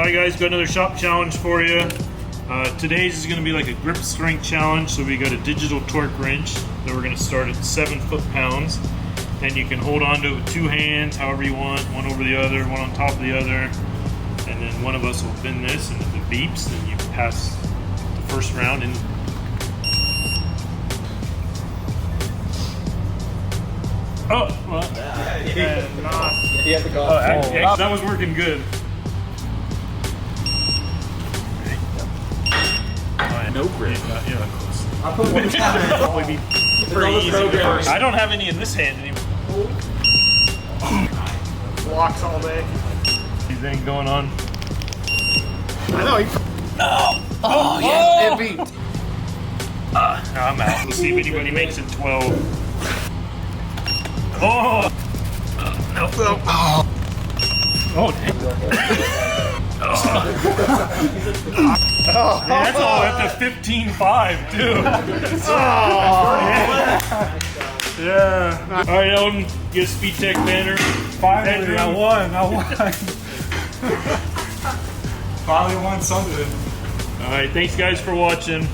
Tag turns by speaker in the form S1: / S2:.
S1: Alright guys, got another shop challenge for you. Today's is going to be like a grip strength challenge. So we got a digital torque wrench that we're going to start at 7 foot-pounds. And you can hold on to it with 2 hands, however you want, one over the other, one on top of the other. And then one of us will bend this, and if it beeps, then you pass the first round. And oh, well,
S2: He had to go.
S1: that was working good.
S2: No grip.
S1: Yeah, close.
S2: I put one down.
S1: Probably be pretty easy. I don't have any in this hand anymore.
S3: Blocks all day.
S1: Anything going on?
S3: I know.
S2: Oh, yes, it beat.
S1: I'm out. We'll see if anybody makes it 12. Oh! No. Oh, dang. Man, that's all at the 15.5 too. Yeah. All right, Eldon, get a Speedtech banner.
S3: Finally, I won. Finally won something.
S1: All right, thanks guys for watching.